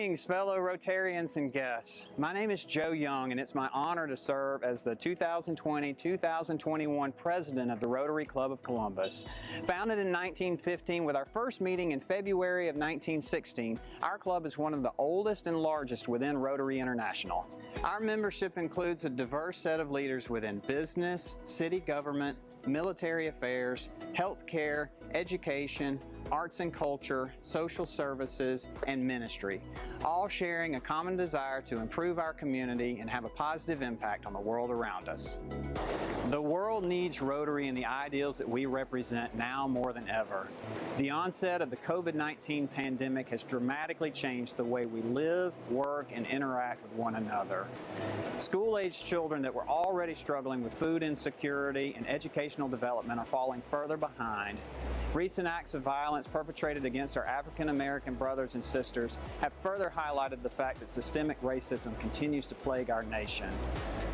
Greetings, fellow Rotarians and guests. My name is Joe Young, and it's my honor to serve as the 2020-2021 President of the Rotary Club of Columbus. Founded in 1915 with our first meeting in February of 1916, our club is one of the oldest and largest within Rotary International. Our membership includes a diverse set of leaders within business, city government, military affairs, healthcare, education, arts and culture, social services, and ministry, all sharing a common desire to improve our community and have a positive impact on the world around us. The world needs Rotary and the ideals that we represent now more than ever. The onset of the COVID-19 pandemic has dramatically changed the way we live, work, and interact with one another. School-aged children that were already struggling with food insecurity and educational development are falling further behind. Recent acts of violence perpetrated against our African American brothers and sisters have further highlighted the fact that systemic racism continues to plague our nation.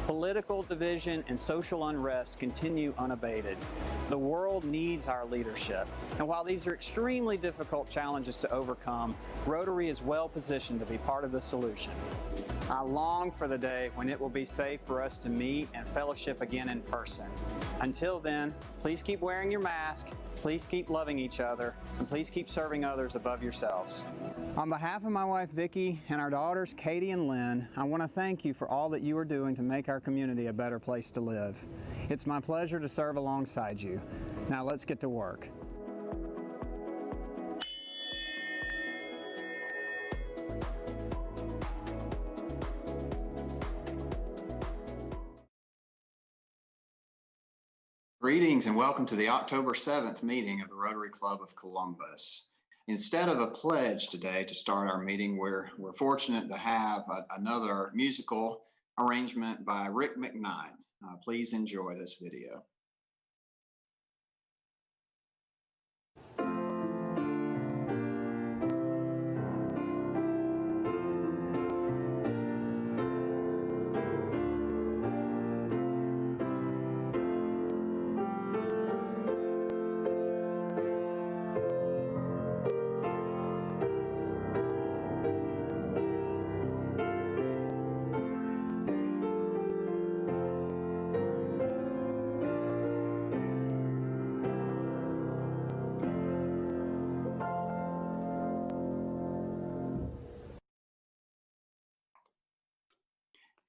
Political division and social unrest continue unabated. The world needs our leadership. And while these are extremely difficult challenges to overcome, Rotary is well positioned to be part of the solution. I long for the day when it will be safe for us to meet and fellowship again in person. Until then, please keep wearing your mask, please keep loving each other, and please keep serving others above yourselves. On behalf of my wife Vicki and our daughters Katie and Lynn, I want to thank you for all that you are doing to make our community a better place to live. It's my pleasure to serve alongside you. Now let's get to work. Greetings and welcome to the October 7th meeting of the Rotary Club of Columbus. Instead of a pledge today to start our meeting, we're fortunate to have another musical arrangement by Rick McKnight. Please enjoy this video.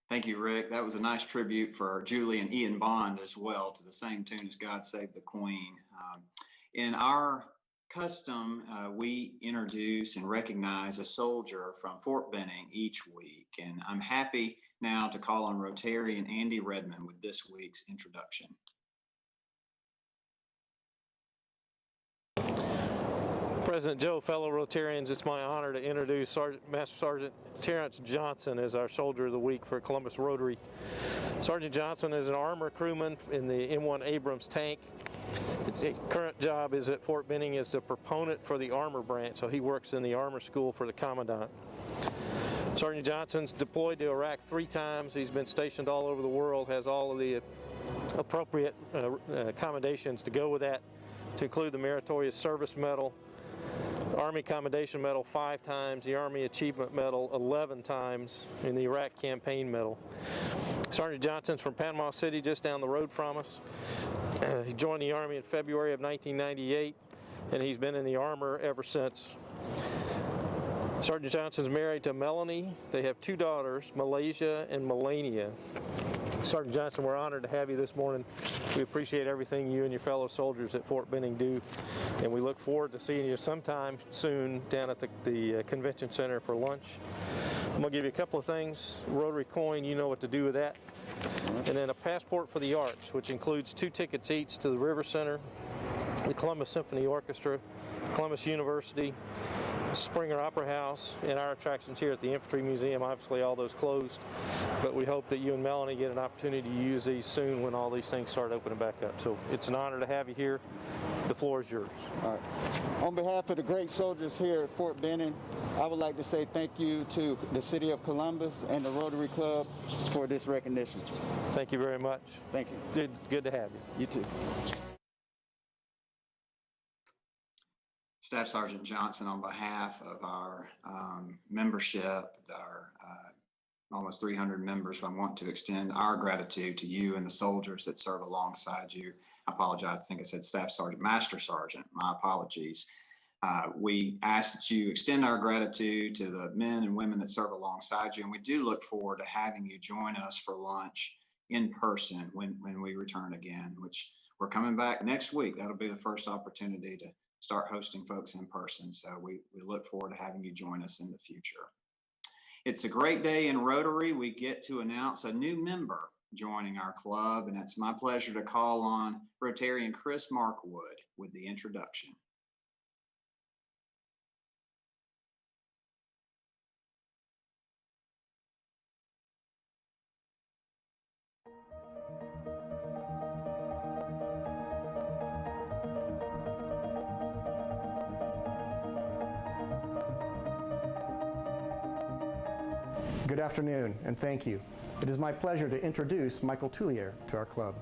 Thank you, Rick. That was a nice tribute for Julie and Ian Bond as well, to the same tune as God Save the Queen. In our custom, we introduce and recognize a soldier from Fort Benning each week, and I'm happy now to call on Rotarian Andy Redmond with this week's introduction. President Joe, fellow Rotarians, it's my honor to introduce Master Sergeant Terrance Johnson as our Soldier of the Week for Columbus Rotary. Sergeant Johnson is an armor crewman in the M1 Abrams tank. His current job is at Fort Benning as the proponent for the armor branch, so he works in the armor school for the commandant. Sergeant Johnson's deployed to Iraq 3 times. He's been stationed all over the world, has all of the appropriate accommodations to go with that, to include the Meritorious Service Medal, Army Commendation Medal 5 times, the Army Achievement Medal 11 times, and the Iraq Campaign Medal. Sergeant Johnson's from Panama City, just down the road from us. He joined the Army in February of 1998, and he's been in the armor ever since. Sergeant Johnson's married to Melanie. They have 2 daughters, Malaysia and Melania. Sergeant Johnson, we're honored to have you this morning. We appreciate everything you and your fellow soldiers at Fort Benning do, and we look forward to seeing you sometime soon down at the Convention Center for lunch. I'm going to give you a couple of things. Rotary coin, you know what to do with that. And then a passport for the arts, which includes 2 tickets each to the River Center, the Columbus Symphony Orchestra, Columbus University, Springer Opera House, and our attractions here at the Infantry Museum. Obviously all those closed, but we hope that you and Melanie get an opportunity to use these soon when all these things start opening back up. So it's an honor to have you here. The floor is yours. All right. On behalf of the great soldiers here at Fort Benning, I would like to say thank you to the City of Columbus and the Rotary Club for this recognition. Thank you very much. Thank you. Good to have you. You too. Staff Sergeant Johnson, on behalf of our membership, our almost 300 members, I want to extend our gratitude to you and the soldiers that serve alongside you. I apologize, I think I said Staff Sergeant, Master Sergeant, my apologies. We ask that you extend our gratitude to the men and women that serve alongside you, and we do look forward to having you join us for lunch in person when we return again, which we're coming back next week. That'll be the first opportunity to start hosting folks in person. So we look forward to having you join us in the future. It's a great day in Rotary. We get to announce a new member joining our club, and it's my pleasure to call on Rotarian Chris Markwood with the introduction. Good afternoon, and thank you. It is my pleasure to introduce Michael Tullier to our club.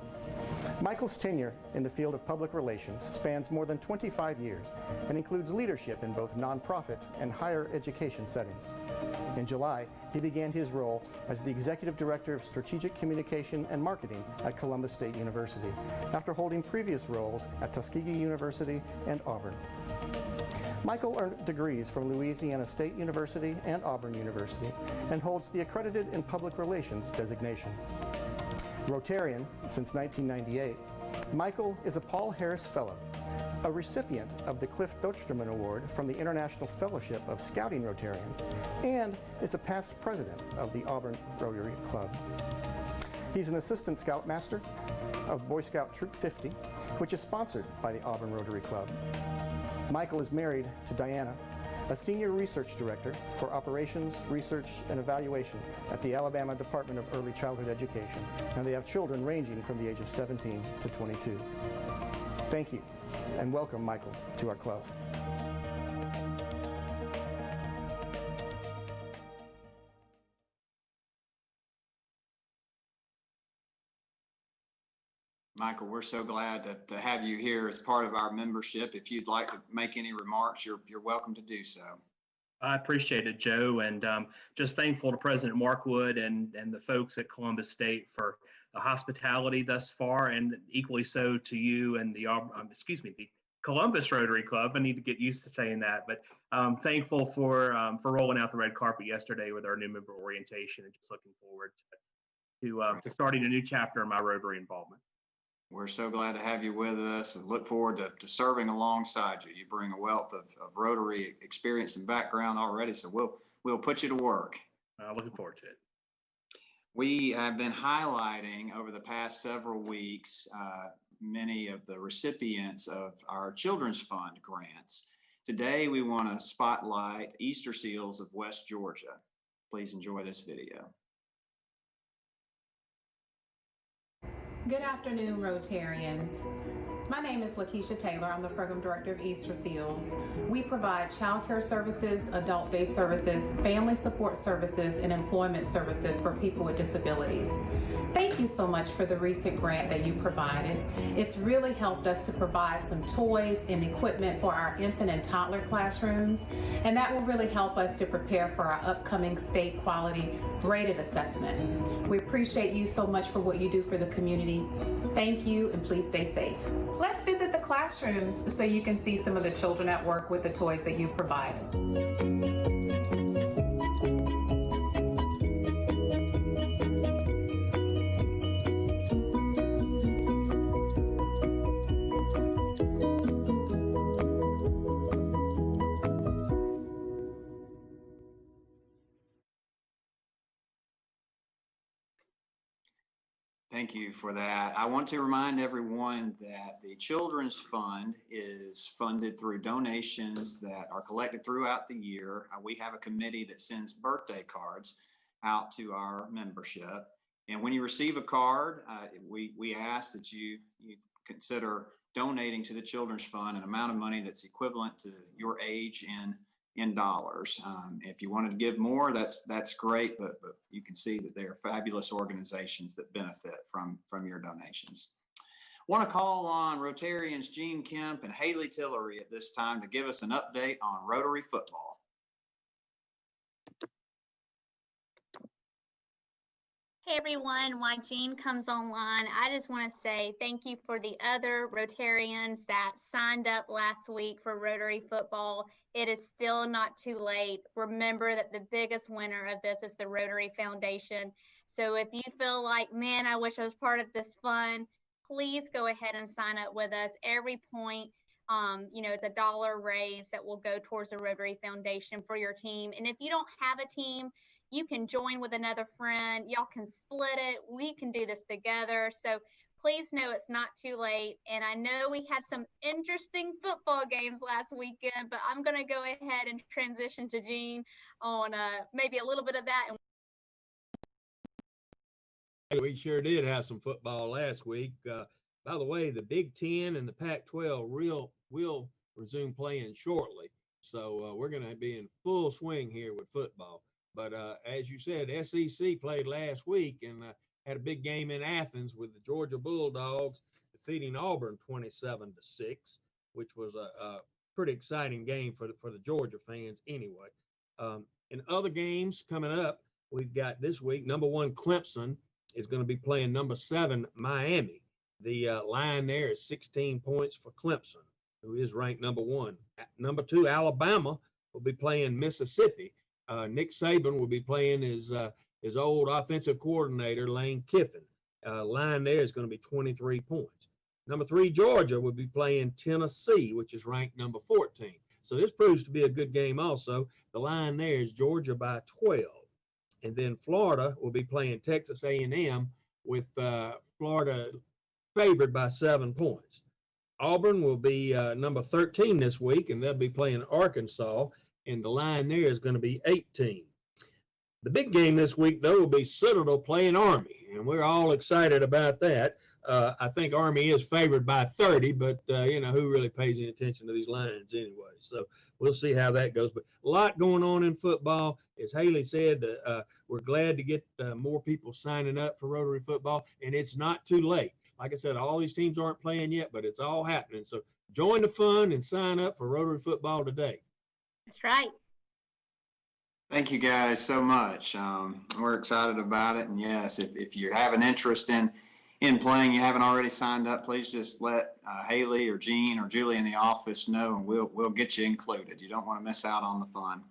Michael's tenure in the field of public relations spans more than 25 years and includes leadership in both nonprofit and higher education settings. In July, he began his role as the Executive Director of Strategic Communication and Marketing at Columbus State University, after holding previous roles at Tuskegee University and Auburn. Michael earned degrees from Louisiana State University and Auburn University and holds the Accredited in Public Relations designation. Rotarian since 1998, Michael is a Paul Harris Fellow, a recipient of the Cliff Dochtterman Award from the International Fellowship of Scouting Rotarians, and is a past president of the Auburn Rotary Club. He's an assistant scoutmaster of Boy Scout Troop 50, which is sponsored by the Auburn Rotary Club. Michael is married to Diana, a senior research director for operations, research, and evaluation at the Alabama Department of Early Childhood Education, and they have children ranging from the age of 17 to 22. Thank you, and welcome, Michael, to our club. Michael, we're so glad to have you here as part of our membership. If you'd like to make any remarks, you're welcome to do so. I appreciate it, Joe, and just thankful to President Markwood and the folks at Columbus State for the hospitality thus far, and equally so to you and the Columbus Rotary Club. I need to get used to saying that, but thankful for rolling out the red carpet yesterday with our new member orientation, and just looking forward to starting a new chapter in my Rotary involvement. We're so glad to have you with us and look forward to serving alongside you. You bring a wealth of Rotary experience and background already, so we'll put you to work. Looking forward to it. We have been highlighting over the past several weeks many of the recipients of our Children's Fund grants. Today, we want to spotlight Easterseals of West Georgia. Please enjoy this video. Good afternoon, Rotarians. My name is Lakisha Taylor. I'm the Program Director of Easterseals. We provide child care services, adult day services, family support services, and employment services for people with disabilities. Thank you so much for the recent grant that you provided. It's really helped us to provide some toys and equipment for our infant and toddler classrooms, and that will really help us to prepare for our upcoming state quality graded assessment. We appreciate you so much for what you do for the community. Thank you, and please stay safe. Let's visit the classrooms so you can see some of the children at work with the toys that you provide. Thank you for that. I want to remind everyone that the Children's Fund is funded through donations that are collected throughout the year. We have a committee that sends birthday cards out to our membership. And when you receive a card, we ask that you consider donating to the Children's Fund an amount of money that's equivalent to your age in dollars. If you wanted to give more, that's great, but you can see that they are fabulous organizations that benefit from your donations. Want to call on Rotarians Gene Kemp and Haley Tillery at this time to give us an update on Rotary football. Hey everyone, while Jean comes online, I just want to say thank you for the other Rotarians that signed up last week for Rotary football. It is still not too late. Remember that the biggest winner of this is the Rotary Foundation. So if you feel like, man, I wish I was part of this fun, please go ahead and sign up with us. Every point, it's $1 raise that will go towards the Rotary Foundation for your team. And if you don't have a team, you can join with another friend. Y'all can split it. We can do this together. So please know it's not too late. And I know we had some interesting football games last weekend, but I'm going to go ahead and transition to Gene on maybe a little bit of that. We sure did have some football last week. By the way, the Big Ten and the Pac-12 will resume playing shortly. So we're going to be in full swing here with football. But as you said, SEC played last week and had a big game in Athens with the Georgia Bulldogs defeating Auburn 27-6, which was a pretty exciting game for the Georgia fans anyway. In other games coming up, we've got this week, number 1 Clemson is going to be playing number 7 Miami. The line there is 16 points for Clemson, who is ranked number 1. Number 2 Alabama will be playing Mississippi. Nick Saban will be playing his old offensive coordinator, Lane Kiffin. Line there is going to be 23 points. Number 3, Georgia will be playing Tennessee, which is ranked number 14. So this proves to be a good game also. The line there is Georgia by 12. And then Florida will be playing Texas A&M with Florida favored by 7 points. Auburn will be number 13 this week, and they'll be playing Arkansas. And the line there is going to be 18. The big game this week, though, will be Citadel playing Army, and we're all excited about that. I think Army is favored by 30, but, who really pays any attention to these lines anyway? So we'll see how that goes. But a lot going on in football. As Haley said, we're glad to get more people signing up for Rotary football, and it's not too late. Like I said, all these teams aren't playing yet, but it's all happening. So join the fun and sign up for Rotary football today. That's right. Thank you guys so much. We're excited about it. And yes, if you have an interest in playing, you haven't already signed up, please just let Haley or Gene or Julie in the office know, and we'll get you included. You don't want to miss out on the fun.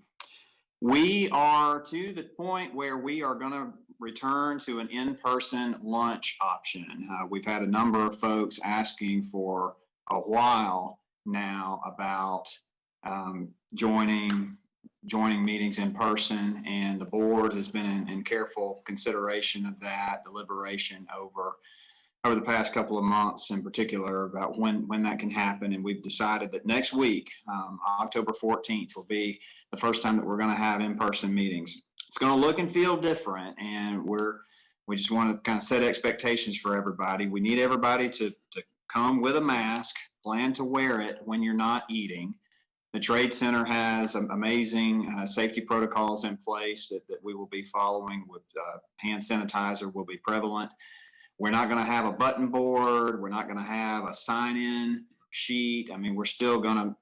We are to the point where we are going to return to an in-person lunch option. We've had a number of folks asking for a while now about joining meetings in person, and the board has been in careful consideration of that, deliberation over the past couple of months in particular about when that can happen. And we've decided that next week, October 14th, will be the first time that we're going to have in-person meetings. It's going to look and feel different, and we just want to kind of set expectations for everybody. We need everybody to come with a mask, plan to wear it when you're not eating. The Trade Center has amazing safety protocols in place that we will be following. With hand sanitizer will be prevalent. We're not going to have a button board. We're not going to have a sign-in sheet. I mean, we're still going to,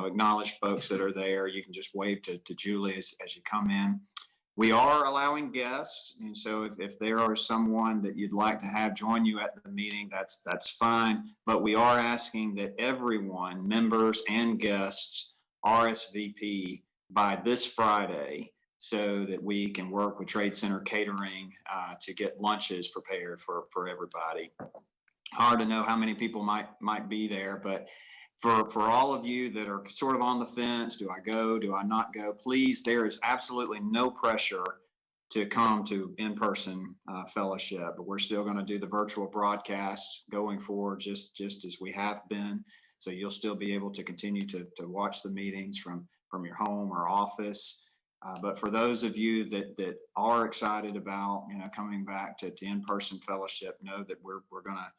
acknowledge folks that are there. You can just wave to Julie as you come in. We are allowing guests, and so if there are someone that you'd like to have join you at the meeting, that's fine. But we are asking that everyone, members and guests, RSVP by this Friday so that we can work with Trade Center Catering to get lunches prepared for everybody. Hard to know how many people might be there, but for all of you that are sort of on the fence, do I go, do I not go, please, there is absolutely no pressure to come to in-person fellowship, but we're still going to do the virtual broadcast going forward just as we have been. So you'll still be able to continue to watch the meetings from your home or office. But for those of you that are excited about coming back to in-person fellowship, know that we're going to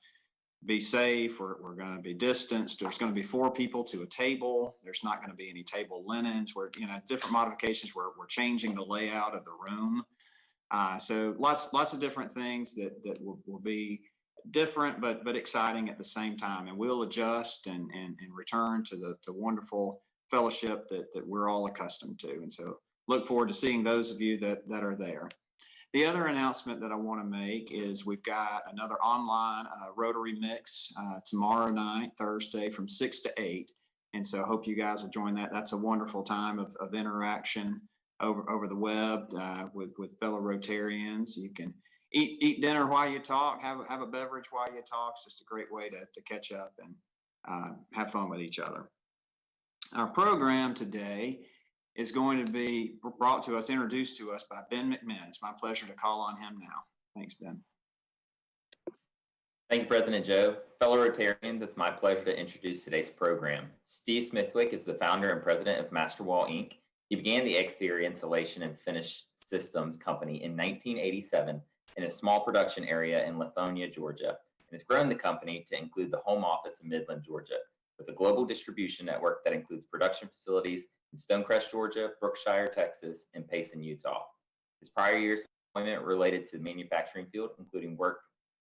be safe. We're going to be distanced. There's going to be 4 people to a table. There's not going to be any table linens. We're different modifications where we're changing the layout of the room. So lots of different things that will be different, but exciting at the same time. And we'll adjust and return to the wonderful fellowship that we're all accustomed to. And so look forward to seeing those of you that are there. The other announcement that I want to make is we've got another online Rotary Mix tomorrow night, Thursday, from 6 to 8. And so I hope you guys will join that. That's a wonderful time of interaction over the web with fellow Rotarians. You can eat dinner while you talk, have a beverage while you talk. It's just a great way to catch up and have fun with each other. Our program today is going to be brought to us, introduced to us by Ben McMahon. It's my pleasure to call on him now. Thanks, Ben. Thank you, President Joe. Fellow Rotarians, it's my pleasure to introduce today's program. Steve Smithwick is the founder and president of Masterall, Inc. He began the exterior insulation and finish systems company in 1987 in a small production area in Lithonia, Georgia, and has grown the company to include the home office in Midland, Georgia, with a global distribution network that includes production facilities in Stonecrest, Georgia, Brookshire, Texas, and Payson, Utah. His prior years of employment related to the manufacturing field, including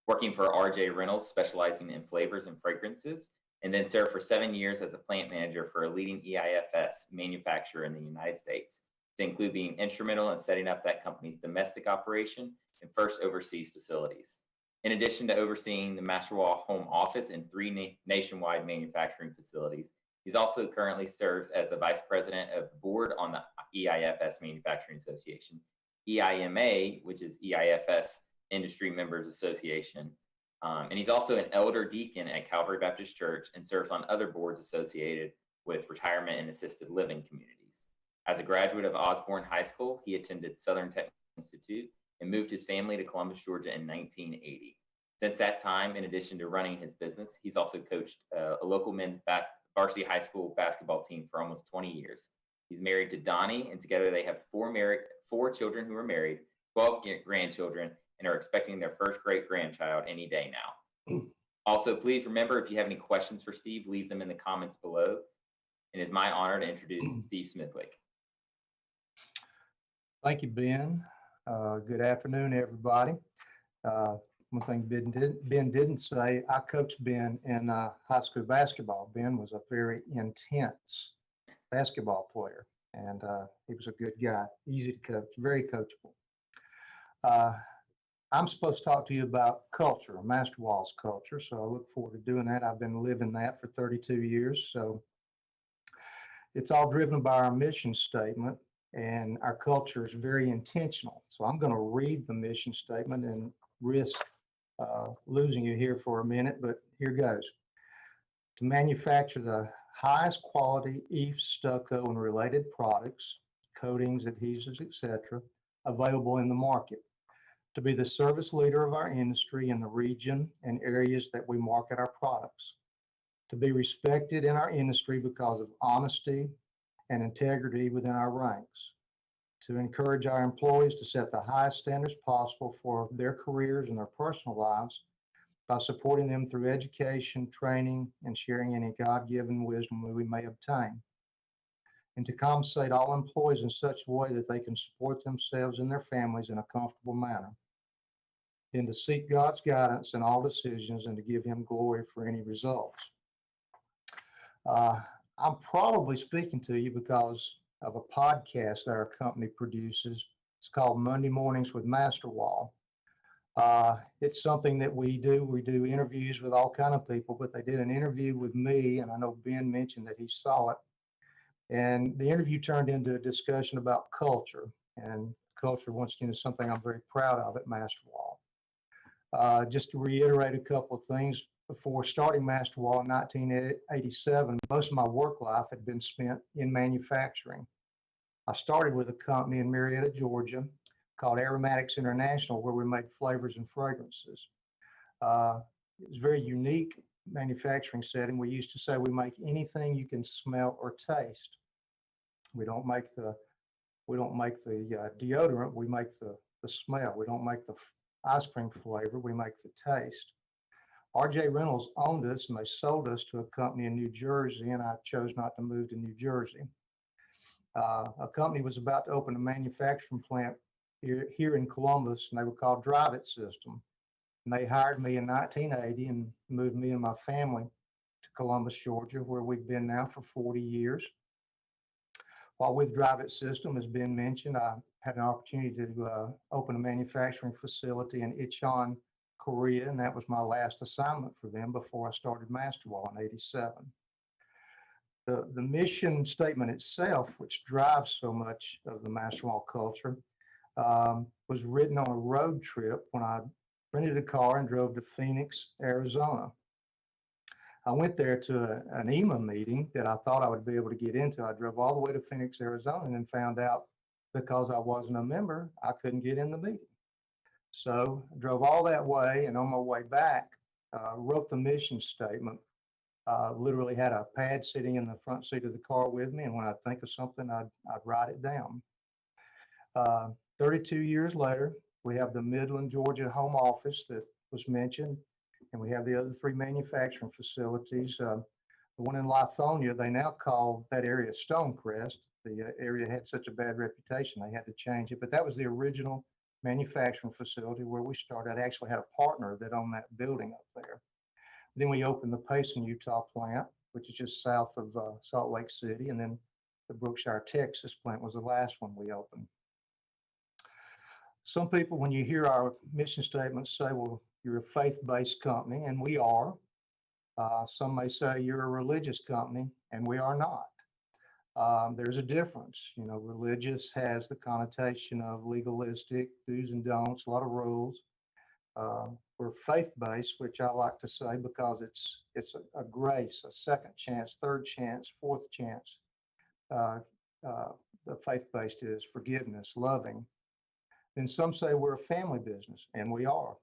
working for R.J. Reynolds, specializing in flavors and fragrances, and then served for 7 years as a plant manager for a leading EIFS manufacturer in the United States, to include being instrumental in setting up that company's domestic operation and first overseas facilities. In addition to overseeing the Masterall home office and 3 nationwide manufacturing facilities, he's also currently serves as the vice president of the board on the EIFS Manufacturing Association, EIMA, which is EIFS Industry Members Association. And he's also an elder deacon at Calvary Baptist Church and serves on other boards associated with retirement and assisted living communities. As a graduate of Osborne High School, he attended Southern Technical Institute and moved his family to Columbus, Georgia in 1980. Since that time, in addition to running his business, he's also coached a local men's varsity high school basketball team for almost 20 years. He's married to Donnie, and together they have 4 children who are married, 12 grandchildren, and are expecting their first great-grandchild any day now. Also, please remember, if you have any questions for Steve, leave them in the comments below. It is my honor to introduce Steve Smithwick. Thank you, Ben. Good afternoon, everybody. One thing Ben didn't say, I coached Ben in high school basketball. Ben was a very intense basketball player, and he was a good guy, easy to coach, very coachable. I'm supposed to talk to you about culture, Masterall's culture, so I look forward to doing that. I've been living that for 32 years, so it's all driven by our mission statement, and our culture is very intentional. So I'm going to read the mission statement and risk losing you here for a minute, but here goes. To manufacture the highest quality EIFS, stucco, and related products, coatings, adhesives, etc., available in the market. To be the service leader of our industry in the region and areas that we market our products. To be respected in our industry because of honesty and integrity within our ranks. To encourage our employees to set the highest standards possible for their careers and their personal lives by supporting them through education, training, and sharing any God-given wisdom we may obtain. And to compensate all employees in such a way that they can support themselves and their families in a comfortable manner. Then to seek God's guidance in all decisions and to give him glory for any results. I'm probably speaking to you because of a podcast that our company produces. It's called Monday Mornings with Masterall. It's something that we do. We do interviews with all kinds of people, but they did an interview with me, and I know Ben mentioned that he saw it. And the interview turned into a discussion about culture. And culture, once again, is something I'm very proud of at Masterall. Just to reiterate a couple of things, before starting Masterall in 1987, most of my work life had been spent in manufacturing. I started with a company in Marietta, Georgia, called Aromatics International, where we made flavors and fragrances. It was a very unique manufacturing setting. We used to say we make anything you can smell or taste. We don't make the deodorant. We make the smell. We don't make the ice cream flavor. We make the taste. R.J. Reynolds owned us, and they sold us to a company in New Jersey, and I chose not to move to New Jersey. A company was about to open a manufacturing plant here in Columbus, and they were called Drive It System. And they hired me in 1980 and moved me and my family to Columbus, Georgia, where we've been now for 40 years. While with Drive It System has been mentioned, I had an opportunity to open a manufacturing facility in Incheon, Korea, and that was my last assignment for them before I started Masterwall in '87. The mission statement itself, which drives so much of the Masterwall culture, was written on a road trip when I rented a car and drove to Phoenix, Arizona. I went there to an EMA meeting that I thought I would be able to get into. I drove all the way to Phoenix, Arizona, and then found out because I wasn't a member, I couldn't get in the meeting. So I drove all that way, and on my way back, wrote the mission statement. Literally had a pad sitting in the front seat of the car with me, and when I think of something, I'd write it down. 32 years later, we have the Midland, Georgia home office that was mentioned, and we have the other 3 manufacturing facilities. The one in Lithonia, they now call that area Stonecrest. The area had such a bad reputation, they had to change it, but that was the original manufacturing facility where we started. I actually had a partner that owned that building up there. Then we opened the Payson, Utah plant, which is just south of Salt Lake City, and then the Brookshire, Texas plant was the last one we opened. Some people, when you hear our mission statement, say, well, you're a faith-based company, and we are. Some may say you're a religious company, and we are not. There's a difference. You know, religious has the connotation of legalistic, do's and don'ts, a lot of rules. We're faith-based, which I like to say because it's a grace, a second chance, third chance, fourth chance. The faith-based is forgiveness, loving. Then some say we're a family business, and we are.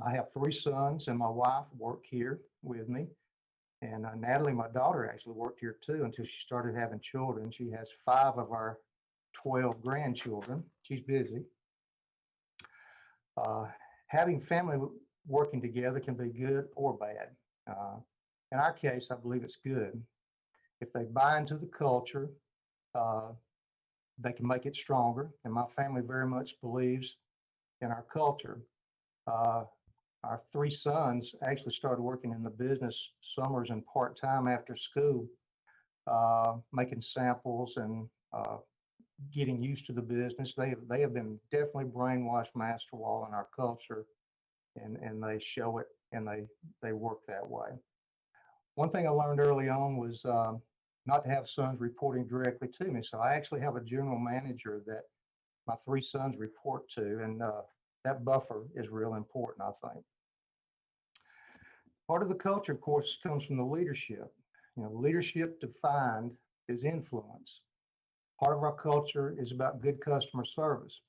I have 3 sons, and my wife work here with me. And Natalie, my daughter, actually worked here too until she started having children. She has 5 of our 12 grandchildren. She's busy. Having family working together can be good or bad. In our case, I believe it's good. If they buy into the culture, they can make it stronger. And my family very much believes in our culture. Our 3 sons actually started working in the business summers and part-time after school, making samples and getting used to the business. They have been definitely brainwashed Masterwall in our culture, and they show it, and they work that way. One thing I learned early on was not to have sons reporting directly to me. So I actually have a general manager that my 3 sons report to, and that buffer is real important, I think. Part of the culture, of course, comes from the leadership. You know, leadership defined is influence. Part of our culture is about good customer service.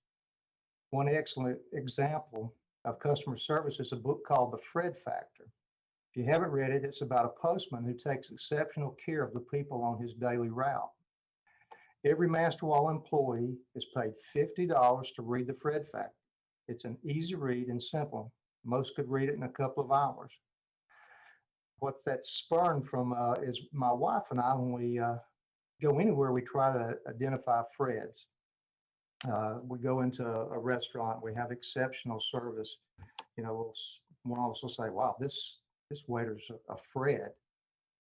One excellent example of customer service is a book called The Fred Factor. If you haven't read it, it's about a postman who takes exceptional care of the people on his daily route. Every Masterwall employee is paid $50 to read The Fred Factor. It's an easy read and simple. Most could read it in a couple of hours. What that's spurned from is my wife and I, when we go anywhere, we try to identify Freds. We go into a restaurant, we have exceptional service. You know, one of us will say, wow, this waiter's a Fred.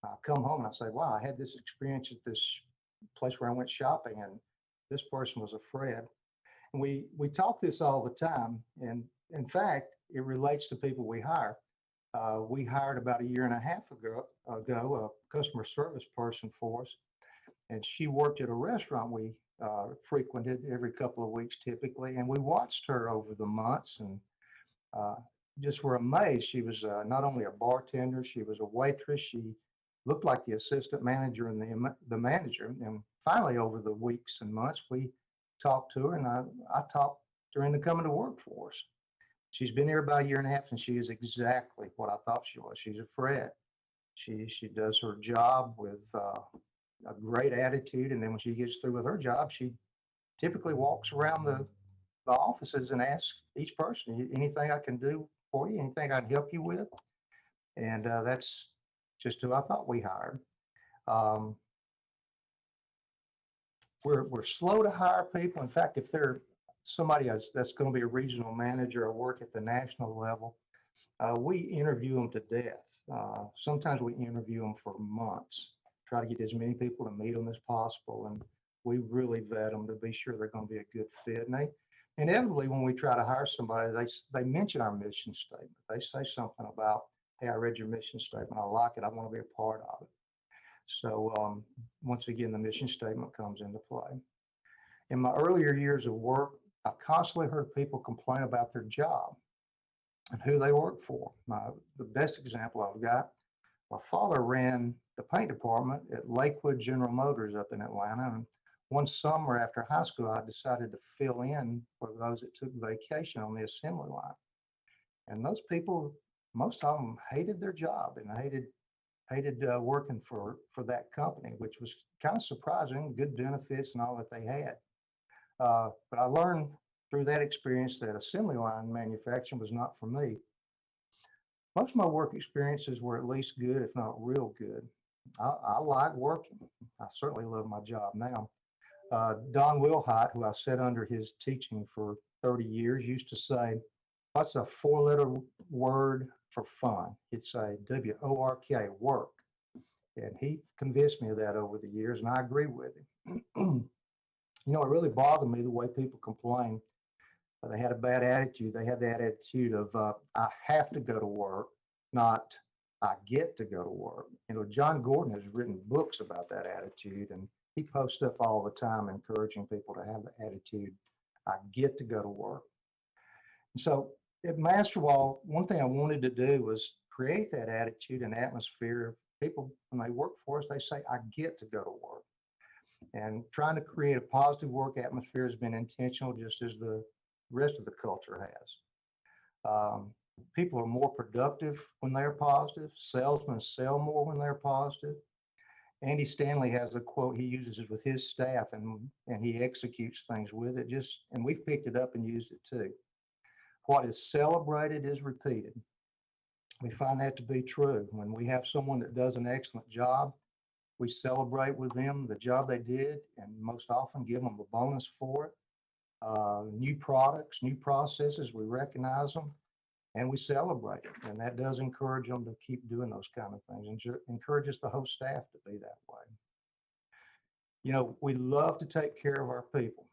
I come home and I say, wow, I had this experience at this place where I went shopping, and this person was a Fred. And we talk this all the time. And in fact, it relates to people we hire. We hired about 1.5 years ago a customer service person for us, and she worked at a restaurant we frequented every couple of weeks typically, and we watched her over the months and just were amazed. She was not only a bartender, she was a waitress. She looked like the assistant manager and the manager. And finally, over the weeks and months, we talked to her, and I talked her into coming to work for us. She's been here about 1.5 years, and she is exactly what I thought she was. She's a Fred. She does her job with a great attitude, and then when she gets through with her job, she typically walks around the offices and asks each person, anything I can do for you, anything I can help you with? And that's just who I thought we hired. We're slow to hire people. In fact, if they're somebody that's going to be a regional manager or work at the national level, We interview them to death. Sometimes we interview them for months, try to get as many people to meet them as possible. And we really vet them to be sure they're going to be a good fit. And they inevitably, when we try to hire somebody, they mention our mission statement. They say something about, hey, I read your mission statement. I like it. I want to be a part of it. So once again, the mission statement comes into play. In my earlier years of work, I constantly heard people complain about their job and who they work for. The best example I've got, my father ran the paint department at Lakewood General Motors up in Atlanta. And one summer after high school, I decided to fill in for those that took vacation on the assembly line. And those people, most of them hated their job and hated working for that company, which was kind of surprising, good benefits and all that they had. But I learned through that experience that assembly line manufacturing was not for me. Most of my work experiences were at least good, if not real good. I like working. I certainly love my job now. Don Wilhite, who I sat under his teaching for 30 years, used to say, what's a four-letter word for fun? He'd say W-O-R-K, work. And he convinced me of that over the years, and I agree with him. You know, it really bothered me the way people complain. They had a bad attitude. They had that attitude of, I have to go to work, not I get to go to work. You know, John Gordon has written books about that attitude, and he posts stuff all the time encouraging people to have the attitude, I get to go to work. And so at Masterwall, one thing I wanted to do was create that attitude and atmosphere. People, when they work for us, they say, I get to go to work. And trying to create a positive work atmosphere has been intentional, just as the rest of the culture has. People are more productive when they're positive. Salesmen sell more when they're positive. Andy Stanley has a quote he uses it with his staff, and he executes things with it. And we've picked it up and used it too. What is celebrated is repeated. We find that to be true. When we have someone that does an excellent job, we celebrate with them the job they did, and most often give them a bonus for it. New products, new processes, we recognize them and we celebrate it. And that does encourage them to keep doing those kind of things, and encourages the whole staff to be that way. You know, we love to take care of our people.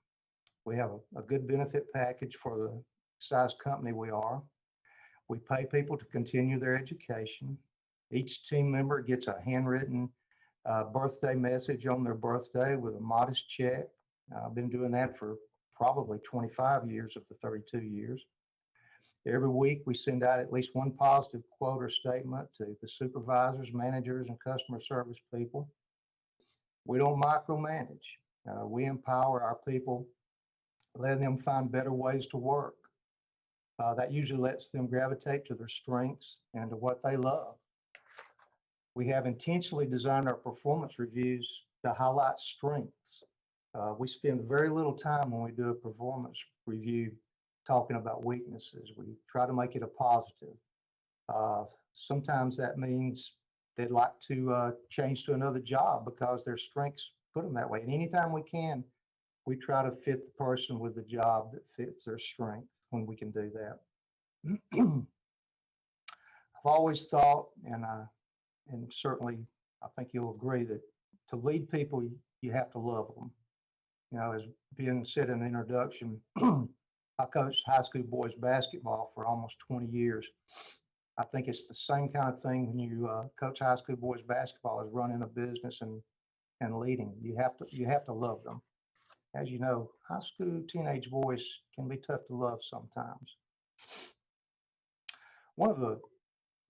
We have a good benefit package for the size company we are. We pay people to continue their education. Each team member gets a handwritten birthday message on their birthday with a modest check. I've been doing that for probably 25 years of the 32 years. Every week we send out at least one positive quote or statement to the supervisors, managers, and customer service people. We don't micromanage. We empower our people, letting them find better ways to work. That usually lets them gravitate to their strengths and to what they love. We have intentionally designed our performance reviews to highlight strengths. We spend very little time when we do a performance review talking about weaknesses. We try to make it a positive. Sometimes that means they'd like to change to another job because their strengths put them that way. And anytime we can, we try to fit the person with the job that fits their strength when we can do that. I've always thought, and certainly I think you'll agree, that to lead people, you have to love them. You know, as being said in the introduction, I coached high school boys basketball for almost 20 years. I think it's the same kind of thing when you coach high school boys basketball as running a business and leading. You have to love them. As you know, high school teenage boys can be tough to love sometimes. One of the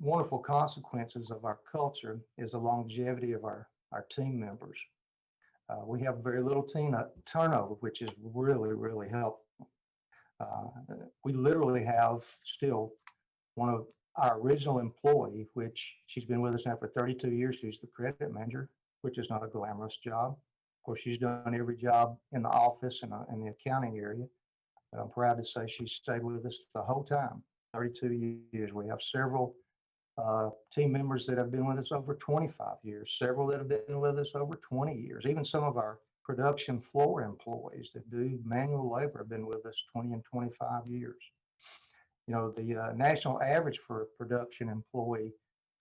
wonderful consequences of our culture is the longevity of our team members. We have very little team turnover, which is really, really helpful. We literally have still one of our original employee, which she's been with us now for 32 years. She's the credit manager, which is not a glamorous job. Of course, she's done every job in the office and in the accounting area. But I'm proud to say she stayed with us the whole time, 32 years. We have several team members that have been with us over 25 years, several that have been with us over 20 years. Even some of our production floor employees that do manual labor have been with us 20 and 25 years. You know, the national average for a production employee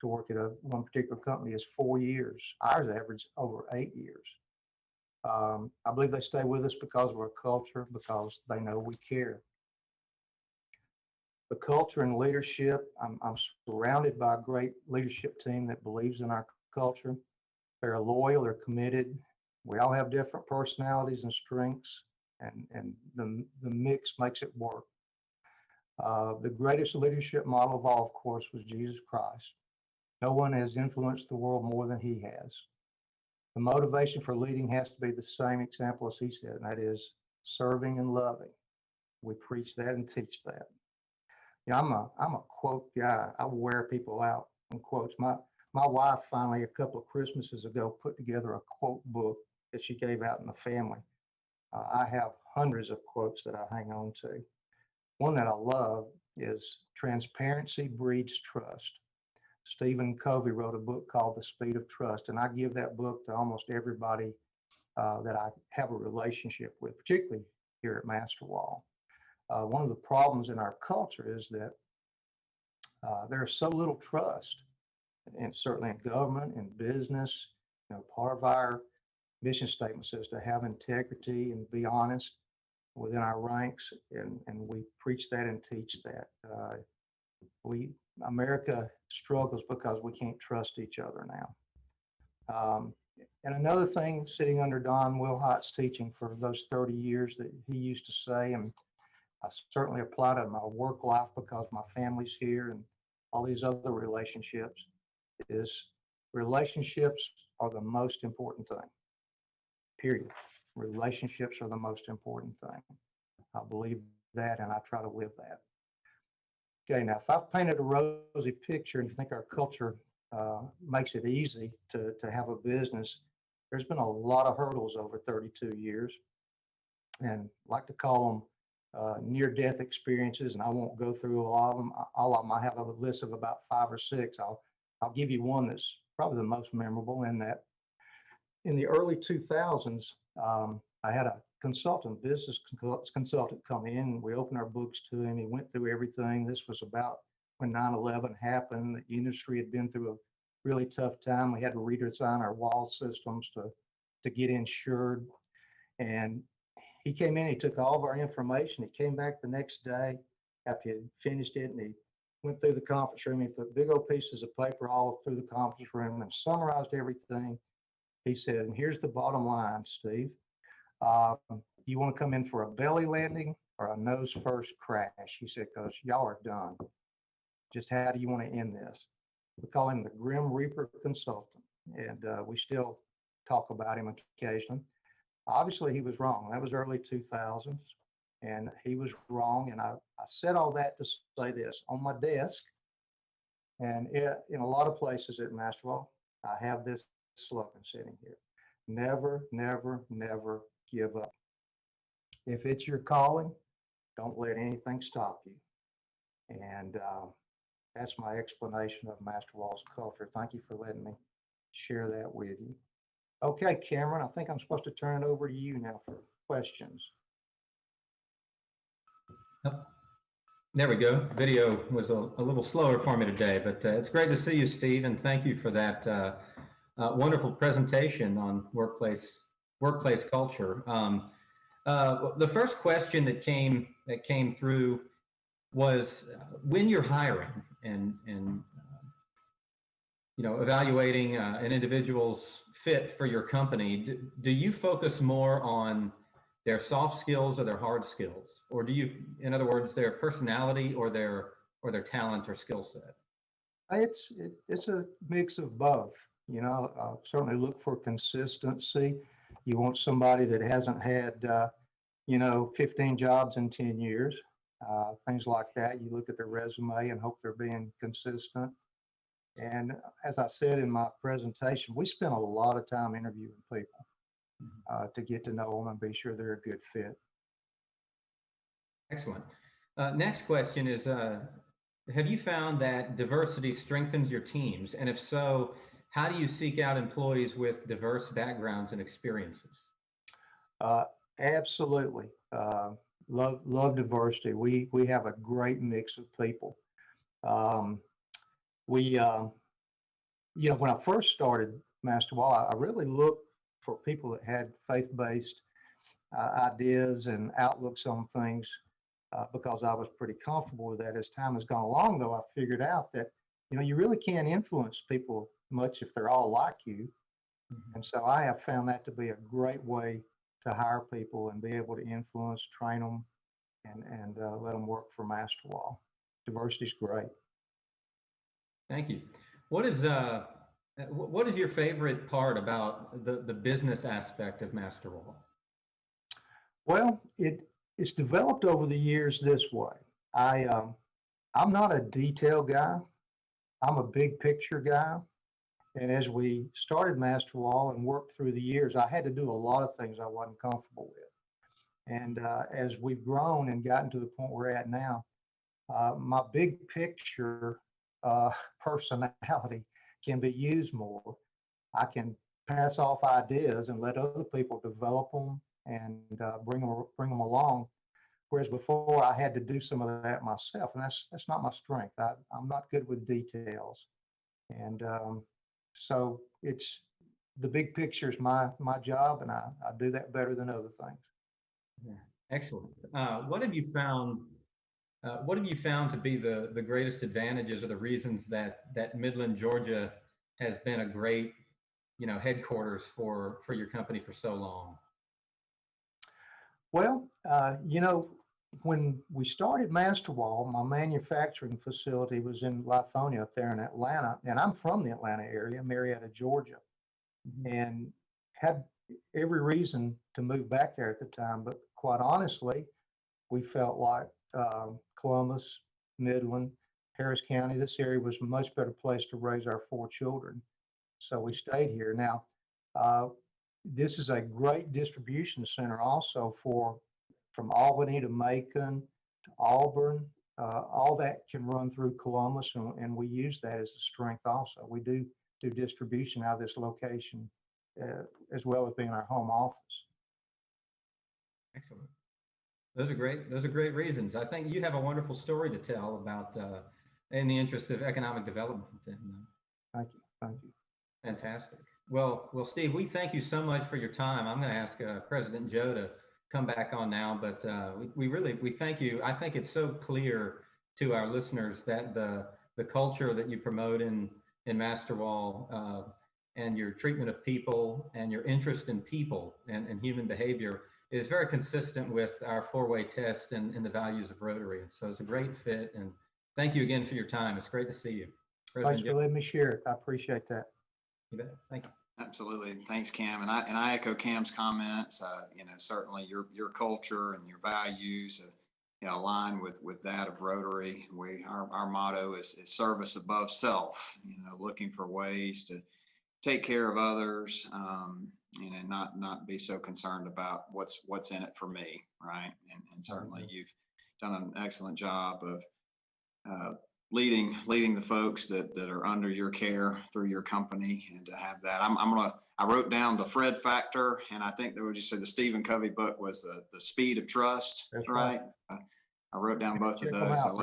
to work at one particular company is 4 years. Ours average over 8 years. I believe they stay with us because of our culture, because they know we care. The culture and leadership, I'm surrounded by a great leadership team that believes in our culture. They're loyal, they're committed. We all have different personalities and strengths, and the mix makes it work. The greatest leadership model of all, of course, was Jesus Christ. No one has influenced the world more than he has. The motivation for leading has to be the same example as he said, and that is serving and loving. We preach that and teach that. You know, I'm a quote guy. I wear people out in quotes. My wife finally, a couple of Christmases ago, put together a quote book that she gave out in the family. I have hundreds of quotes that I hang on to. One that I love is transparency breeds trust. Stephen Covey wrote a book called The Speed of Trust, and I give that book to almost everybody that I have a relationship with, particularly here at Masterwall. One of the problems in our culture is that there's so little trust, and certainly in government and business. You know, part of our mission statement says to have integrity and be honest within our ranks, and we preach that and teach that. America struggles because we can't trust each other now. And another thing, sitting under Don Wilhot's teaching for those 30 years, that he used to say, and I certainly apply to my work life because my family's here and all these other relationships, is relationships are the most important thing, period. Relationships are the most important thing. I believe that, and I try to live that. Okay, now if I've painted a rosy picture and you think our culture makes it easy to have a business, there's been a lot of hurdles over 32 years, and I like to call them near-death experiences, and I won't go through a lot of them. All of them, I have a list of about 5 or 6. I'll give you one that's probably the most memorable, in that in the early 2000s, I had a business consultant come in, and we opened our books to him. He went through everything. This was about when 9/11 happened. The industry had been through a really tough time. We had to redesign our wall systems to get insured. And he came in, he took all of our information. He came back the next day after he had finished it, and he went through the conference room. He put big old pieces of paper all through the conference room and summarized everything. He said, and here's the bottom line, Steve. You want to come in for a belly landing or a nose first crash? He said, because y'all are done. Just how do you want to end this? We call him the Grim Reaper consultant, and we still talk about him occasionally. Obviously, he was wrong. That was early 2000s, and he was wrong. And I said all that to say this. On my desk, and in a lot of places at Masterwall, I have this slogan sitting here: never, never, never give up. If it's your calling, don't let anything stop you. And that's my explanation of Masterwall's culture. Thank you for letting me share that with you. Okay, Cameron, I think I'm supposed to turn it over to you now for questions. There we go. Video was a little slower for me today, but it's great to see you, Steve, and thank you for that wonderful presentation on workplace culture. The first question that came through was, when you're hiring and evaluating an individual's fit for your company, do you focus more on their soft skills or their hard skills, or do you, in other words, their personality or their talent or skill set? It's a mix of both. You know, certainly look for consistency. You want somebody that hasn't had 15 jobs in 10 years, things like that. You look at their resume and hope they're being consistent. And as I said in my presentation, we spend a lot of time interviewing people to get to know them and be sure they're a good fit. Excellent. Next question is, have you found that diversity strengthens your teams? And if so, how do you seek out employees with diverse backgrounds and experiences? Absolutely. love diversity. We have a great mix of people. When I first started Master Wall, I really looked for people that had faith-based ideas and outlooks on things because I was pretty comfortable with that. As time has gone along, though, I figured out that, you really can't influence people much if they're all like you. And so I have found that to be a great way to hire people and be able to influence, train them, and let them work for Master Wall. Diversity is great. Thank you. What is your favorite part about the business aspect of Master Wall? Well, it's developed over the years this way. I'm not a detail guy. I'm a big picture guy. And as we started Master Wall and worked through the years, I had to do a lot of things I wasn't comfortable with. And as we've grown and gotten to the point we're at now, my big picture personality can be used more. I can pass off ideas and let other people develop them and bring them along. Whereas before I had to do some of that myself, and that's not my strength. I'm not good with details, and so it's the big picture is my job, and I do that better than other things. Yeah. Excellent. What have you found? What have you found to be the greatest advantages or the reasons that Midland, Georgia, has been a great, headquarters for your company for so long? Well, when we started Master Wall, my manufacturing facility was in Lithonia up there in Atlanta, and I'm from the Atlanta area, Marietta, Georgia, and had every reason to move back there at the time. But quite honestly, we felt like Columbus, Midland, Harris County, this area was a much better place to raise our 4 children. So we stayed here. Now, this is a great distribution center also from Albany to Macon to Auburn. All that can run through Columbus, and we use that as a strength also. We do distribution out of this location as well as being our home office. Excellent. Those are great reasons. I think you have a wonderful story to tell about in the interest of economic development. Thank you. Fantastic. Well, Steve, we thank you so much for your time. I'm going to ask President Joe to come back on now, but we thank you. I think it's so clear to our listeners that the culture that you promote in Master Wall and your treatment of people and your interest in people and human behavior is very consistent with our 4-way test and the values of Rotary. And so it's a great fit. And thank you again for your time. It's great to see you. Thanks for letting me share it. I appreciate that. You bet. Thank you. Absolutely. Thanks, Cam. And I echo Cam's comments. Certainly your culture and your values align with that of Rotary. Our motto is service above self, looking for ways to take care of others, and not be so concerned about what's in it for me, right? And certainly you've done an excellent job of leading the folks that are under your care through your company, and to have that. I wrote down the Fred factor, and I think that would you say the Stephen Covey book was the speed of trust. That's right. I wrote down both of those. So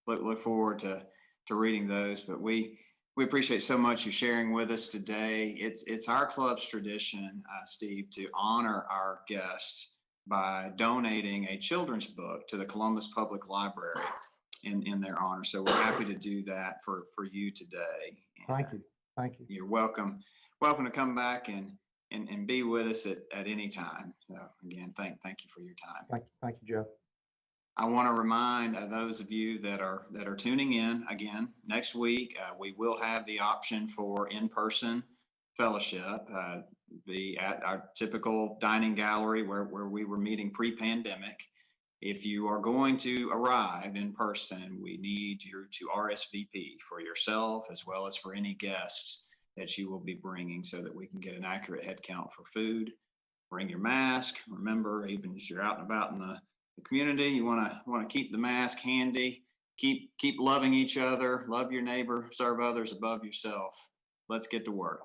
look forward to reading those. But we appreciate so much you sharing with us today. It's our club's tradition, Steve, to honor our guests by donating a children's book to the Columbus Public Library in their honor. So we're happy to do that for you today. And Thank you. You're welcome to come back and be with us at any time. So again, thank you for your time. Thank you, Joe. I want to remind those of you that are tuning in again next week. We will have the option for in-person fellowship, be at our typical dining gallery where we were meeting pre-pandemic. If you are going to arrive in person, we need you to RSVP for yourself as well as for any guests that you will be bringing, so that we can get an accurate head count for food. Bring your mask. Remember, even as you're out and about in the community, you want to keep the mask handy. Keep loving each other, love your neighbor, serve others above yourself. Let's get to work.